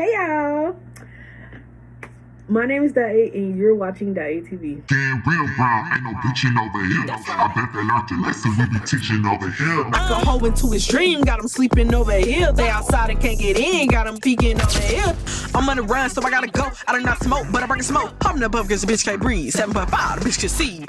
Hey y'all, my name is Dae and you're watching Dae TV. Damn real brown, ain't no bitching over here. I bet they learned the lesson we be teaching over here. Knock a hoe into his dream, got him sleeping over here. They outside and can't get in, got him peeking over here. I'm on the run, so I gotta go. I do not smoke, but I break smoke. I'm above cause the bitch can't breathe. 7.5, the bitch can see.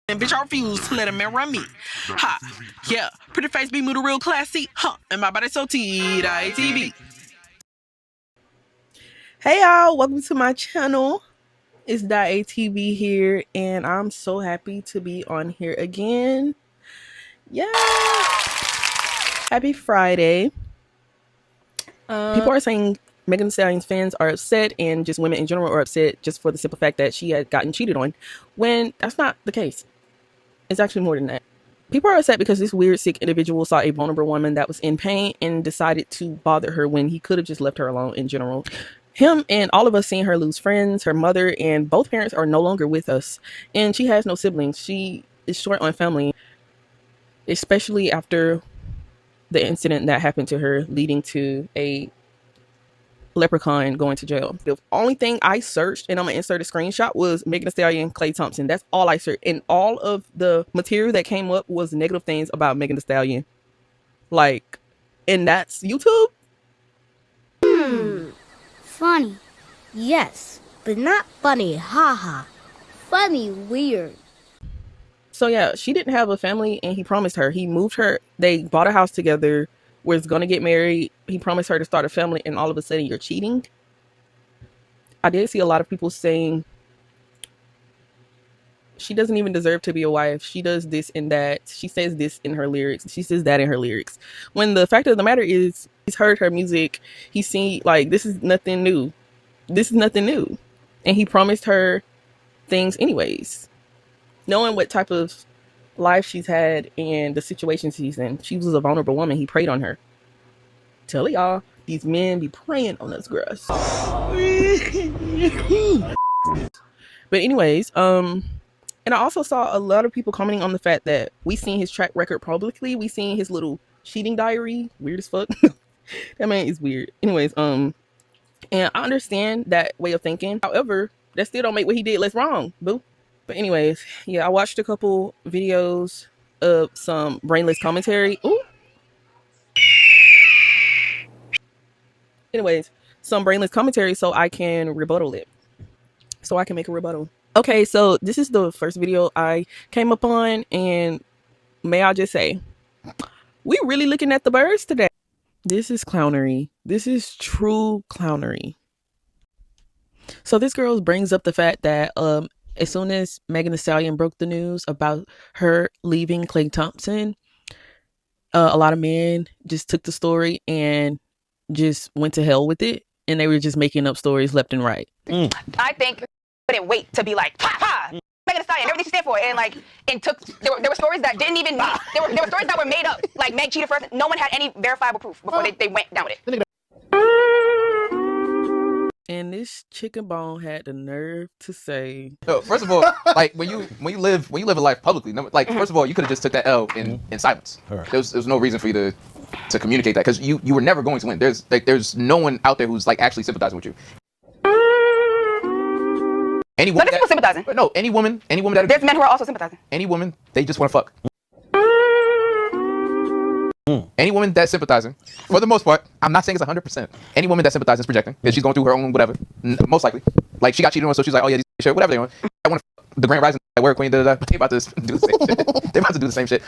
And bitch, I refuse to let a man run me. Ha, yeah, pretty face be moving real classy. Huh, and my body so Dae TV. Hey y'all, welcome to my channel. It's Dae TV here, and I'm so happy to be on here again. Yeah, happy Friday. People are saying Megan Thee Stallion's fans are upset, and just women in general are upset just for the simple fact that she had gotten cheated on, when that's not the case. It's actually more than that. People are upset because this weird, sick individual saw a vulnerable woman that was in pain and decided to bother her when he could have just left her alone in general. Him and all of us seeing her lose friends, her mother, and both parents are no longer with us. And she has no siblings. She is short on family, especially after the incident that happened to her, leading to a leprechaun going to jail. The only thing I searched, and I'm gonna insert a screenshot, was Megan Thee Stallion, Klay Thompson. That's all I searched, and all of the material that came up was negative things about Megan Thee Stallion. Like, and that's YouTube. Funny, yes, but not funny, haha. Funny, weird. So yeah, she didn't have a family, and he promised her. He moved her. They bought a house together. Was gonna get married. He promised her to start a family, and all of a sudden you're cheating. I did see a lot of people saying she doesn't even deserve to be a wife. She does this and that. She says this in her lyrics. She says that in her lyrics. When the fact of the matter is, he's heard her music. He's seen, like, this is nothing new. This is nothing new. And he promised her things anyways. Knowing what type of life she's had and the situation she's in. She was a vulnerable woman. He preyed on her. Tell y'all, these men be preying on us girls. But anyways, and I also saw a lot of people commenting on the fact that we seen his track record publicly. We seen his little cheating diary. Weird as fuck. That man is weird. Anyways, and I understand that way of thinking. However, that still don't make what he did less wrong, boo. But anyways, yeah, I watched a couple videos of some brainless commentary. Ooh. Anyways, some brainless commentary so I can rebuttal it. So I can make a rebuttal. Okay, so this is the first video I came up on, and may I just say, we really looking at the birds today. This is clownery. This is true clownery. So this girl brings up the fact that as soon as Megan Thee Stallion broke the news about her leaving Klay Thompson, a lot of men just took the story and just went to hell with it, and they were just making up stories left and right. I think couldn't wait to be like, ha ha, Megan Thee Stallion, everything she stand for, and like, and took there were stories that didn't even there were stories that were made up. Like Meg cheated first. No one had any verifiable proof before they went down with it. And this chicken bone had the nerve to say, No, first of all, like when you live a life publicly, like first of all, you could have just took that L in silence. There was no reason for you to communicate that, because you were never going to win. There's no one out there who's like actually sympathizing with you. Any woman People sympathizing. No, any woman that There's men who are also sympathizing. any woman, they just want to fuck. Any woman that's sympathizing, for the most part, I'm not saying it's 100%. Any woman that's sympathizing is projecting, because she's going through her own whatever. Most likely, like she got cheated on, so she's like, oh yeah, these shit, whatever they want. I want to the Grand Rising, Warrior Queen, da da da. They about to do the same shit. They about to do the same shit.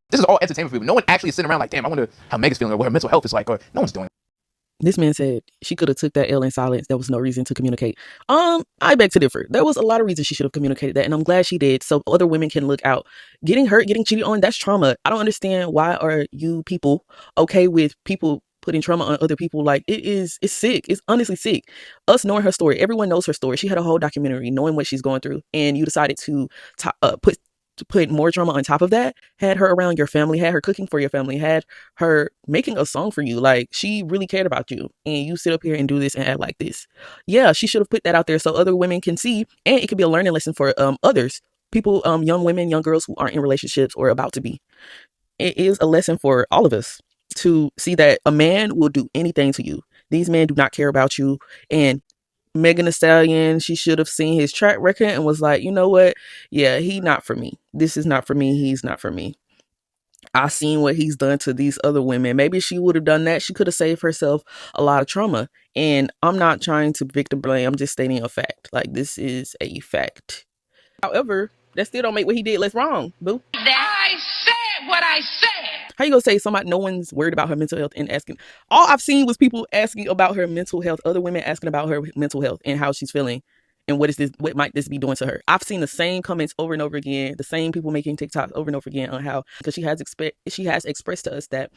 This is all entertainment for people. No one actually is sitting around like, damn, I wonder how Megan's feeling or what her mental health is like, or no one's doing it. this man said she could have took that L in silence. There was no reason to communicate. I beg to differ. There was a lot of reasons she should have communicated that, and I'm glad she did, so other women can look out. Getting hurt, getting cheated on, that's trauma. I don't understand why are you people okay with people putting trauma on other people. Like, it's sick. It's honestly sick. Us knowing her story, everyone knows her story. She had a whole documentary knowing what she's going through, and you decided to put more drama on top of that, had her around your family, had her cooking for your family, had her making a song for you. Like, she really cared about you, and you sit up here and do this and act like this. Yeah, she should have put that out there so other women can see, and it could be a learning lesson for others, people, young women, young girls who aren't in relationships or about to be. It is a lesson for all of us. to see that a man will do anything to you. These men do not care about you. And Megan Thee Stallion, she should have seen his track record and was like, you know what? Yeah, he not for me. This is not for me. He's not for me. I seen what he's done to these other women. Maybe she would have done that. She could have saved herself a lot of trauma. And I'm not trying to victim blame. I'm just stating a fact. Like, this is a fact. However, that still don't make what he did less wrong, boo. I said what I said. How you gonna say somebody, no one's worried about her mental health and asking? All I've seen was people asking about her mental health, other women asking about her mental health and how she's feeling and what might this be doing to her. I've seen the same comments over and over again, the same people making TikToks over and over again on how, because she has expressed to us that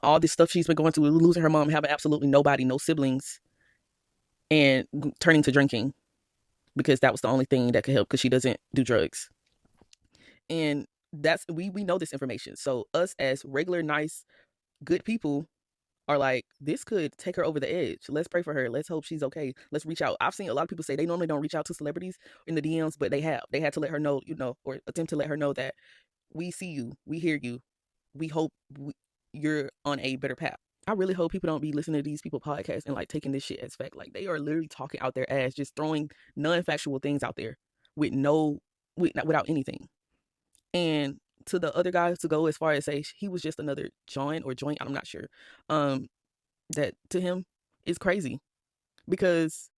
all this stuff she's been going through, losing her mom, having absolutely nobody, no siblings, and turning to drinking because that was the only thing that could help because she doesn't do drugs. And that's we know this information. So us as regular, nice, good people are like, this could take her over the edge. Let's pray for her. Let's hope she's okay. Let's reach out. I've seen a lot of people say they normally don't reach out to celebrities in the DMs, but they had to let her know, or attempt to let her know that we see you, we hear you, we hope you're on a better path. I really hope people don't be listening to these people podcasts and like taking this shit as fact. Like, they are literally talking out their ass, just throwing non-factual things out there without anything. And to the other guys to go as far as say he was just another joint, I'm not sure. That to him is crazy because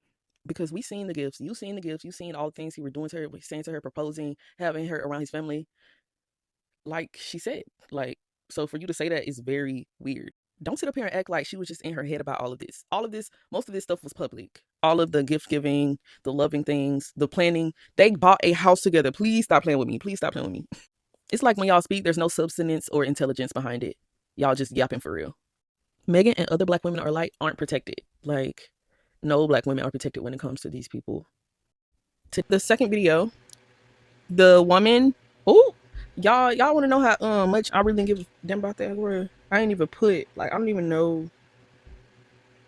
we seen the gifts, you seen all the things he were doing to her, saying to her, proposing, having her around his family, like she said. Like, so for you to say that is very weird. Don't sit up here and act like she was just in her head about all of this. Most of this stuff was public. All of the gift giving, the loving things, the planning. They bought a house together. Please stop playing with me. Please stop playing with me. It's like when y'all speak, there's no substance or intelligence behind it. Y'all just yapping for real. Megan and other black women aren't protected. Like, no black women are protected when it comes to these people. To the second video, the woman, y'all want to know how much I really didn't give a damn about that word. I ain't even put, like, I don't even know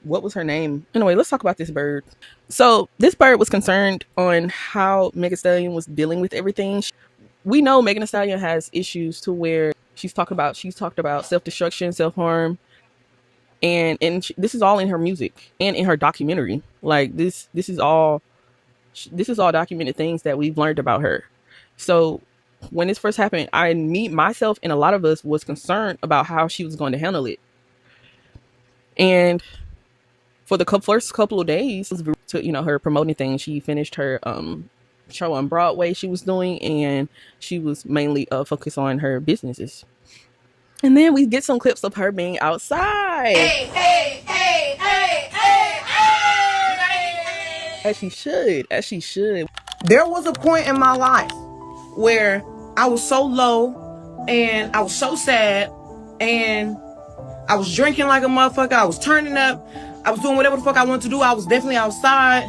what was her name. Anyway, let's talk about this bird. So this bird was concerned on how Megan Thee Stallion was dealing with everything. We know Megan Thee Stallion has issues to where she's talked about self-destruction, self-harm, and this is all in her music and in her documentary. Like, this is all documented things that we've learned about her. So when this first happened, myself and a lot of us was concerned about how she was going to handle it. And for the first couple of days, to her promoting things, she finished her show on Broadway she was doing, and she was mainly focused on her businesses. And then we get some clips of her being outside. Hey. As she should. There was a point in my life where I was so low and I was so sad and I was drinking like a motherfucker. I was turning up. I was doing whatever the fuck I wanted to do. I was definitely outside.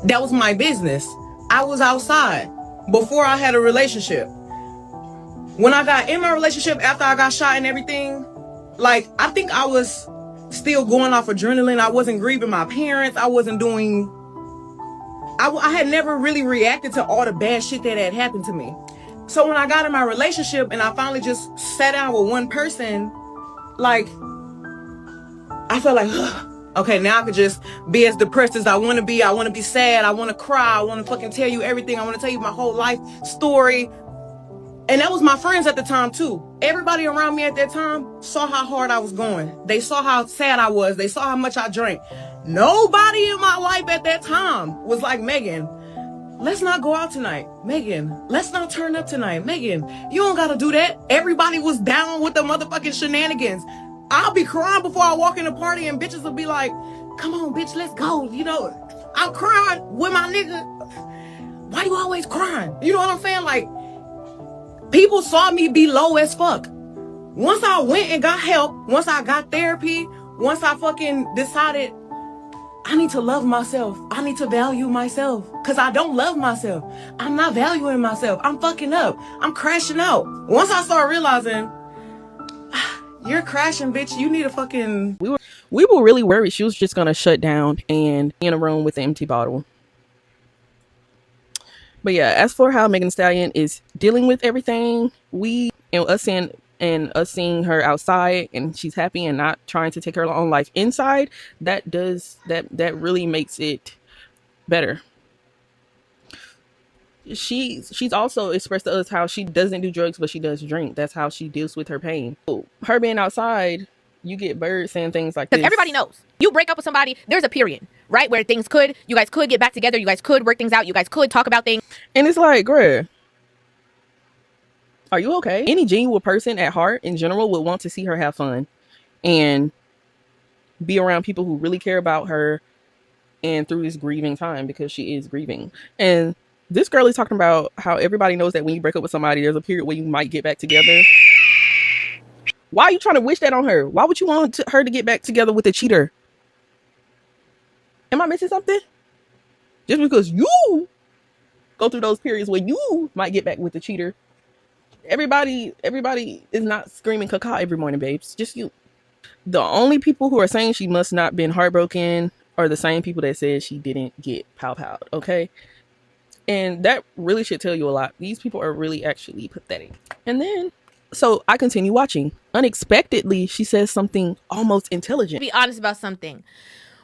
That was my business. I was outside before I had a relationship. When I got in my relationship after I got shot and everything, like, I think I was still going off adrenaline. I wasn't grieving my parents. I wasn't doing... I had never really reacted to all the bad shit that had happened to me. So when I got in my relationship and I finally just sat down with one person, like, I felt like, okay, now I could just be as depressed as I want to be. I want to be sad. I want to cry. I want to fucking tell you everything. I want to tell you my whole life story. And that was my friends at the time too. Everybody around me at that time saw how hard I was going. They saw how sad I was. They saw how much I drank. Nobody in my life at that time was like, Megan, let's not go out tonight. Megan, let's not turn up tonight. Megan, you don't gotta do that. Everybody was down with the motherfucking shenanigans. I'll be crying before I walk in the party and bitches will be like, come on, bitch, let's go. I'm crying with my nigga. Why you always crying? You know what I'm saying? Like, people saw me be low as fuck. Once I went and got help, once I got therapy, once I fucking decided I need to love myself. I need to value myself. Because I don't love myself. I'm not valuing myself. I'm fucking up. I'm crashing out. Once I start realizing, you're crashing, bitch. You need a fucking... We were really worried she was just going to shut down and be in a room with an empty bottle. But yeah, as for how Megan Thee Stallion is dealing with everything, us saying and us seeing her outside and she's happy and not trying to take her own life inside, that really makes it better. She's also expressed to us how she doesn't do drugs, but she does drink. That's how she deals with her pain. Her being outside, you get birds saying things like this. Because everybody knows, you break up with somebody, there's a period, right? Where you guys could get back together, you guys could work things out, you guys could talk about things. And it's like, bruh, are you okay? Any genuine person at heart in general would want to see her have fun and be around people who really care about her and through this grieving time, because she is grieving. And this girl is talking about how everybody knows that when you break up with somebody, there's a period where you might get back together. Why are you trying to wish that on her? Why would you want her to get back together with a cheater? Am I missing something? Just because you go through those periods where you might get back with the cheater. Everybody is not screaming caca every morning, babes. Just you. The only people who are saying she must not been heartbroken are the same people that said she didn't get pow-powed, okay? And that really should tell you a lot. These people are really actually pathetic. And then, so I continue watching. Unexpectedly, she says something almost intelligent. Be honest about something.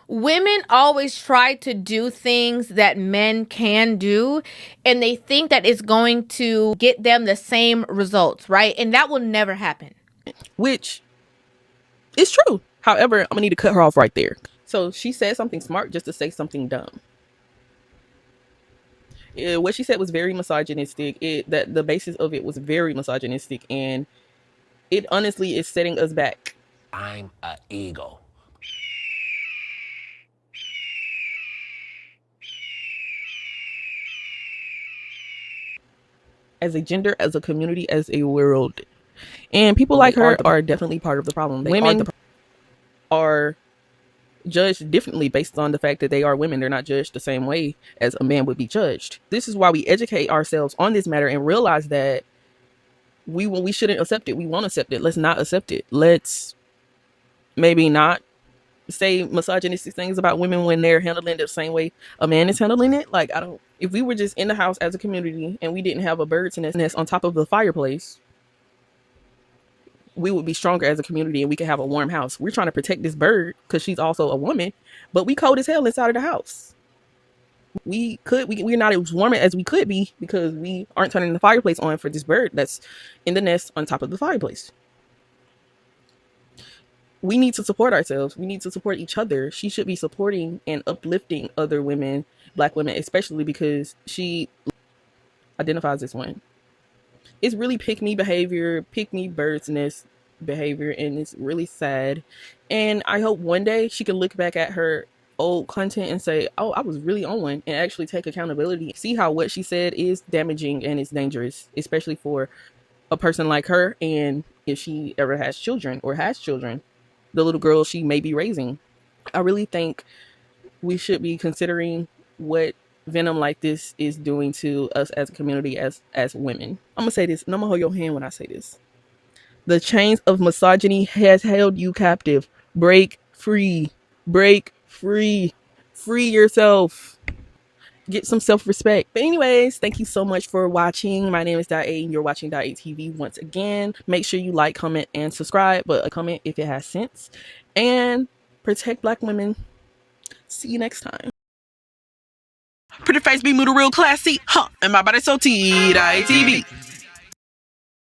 Women always try to do things that men can do, and they think that it's going to get them the same results, right? And that will never happen. Which is true. However, I'm gonna need to cut her off right there. So she said something smart just to say something dumb. What she said was very misogynistic. That the basis of it was very misogynistic, and it honestly is setting us back. I'm an ego. As a gender, as a community, as a world. And people like her are definitely part of the problem. Women are judged differently based on the fact that they are women. They're not judged the same way as a man would be judged. This is why we educate ourselves on this matter and realize that we shouldn't accept it. We won't accept it. Let's not accept it. Let's maybe not say misogynistic things about women when they're handling it the same way a man is handling it. Like, if we were just in the house as a community and we didn't have a bird's nest on top of the fireplace, we would be stronger as a community and we could have a warm house. We're trying to protect this bird because she's also a woman, but we cold as hell inside of the house. We're not as warm as we could be because we aren't turning the fireplace on for this bird that's in the nest on top of the fireplace. We need to support ourselves. We need to support each other. She should be supporting and uplifting other women, Black women, especially because she identifies as one. It's really pick me behavior, pick me bird's nest behavior, and it's really sad. And I hope one day she can look back at her old content and say, oh, I was really on one, and actually take accountability. See how what she said is damaging and it's dangerous, especially for a person like her. And if she ever has children or has children, the little girl she may be raising. I really think we should be considering what venom like this is doing to us as a community, as women. I'm gonna say this, and I'm gonna hold your hand when I say this. The chains of misogyny has held you captive. Break free. Break free. Free yourself. Get some self-respect. But anyways, thank you so much for watching. My name is .A and you're watching .A TV once again. Make sure you like, comment, and subscribe, but a comment if it has sense. And protect Black women. See you next time. Pretty face be moved real classy, huh? And my body so T.I.TV.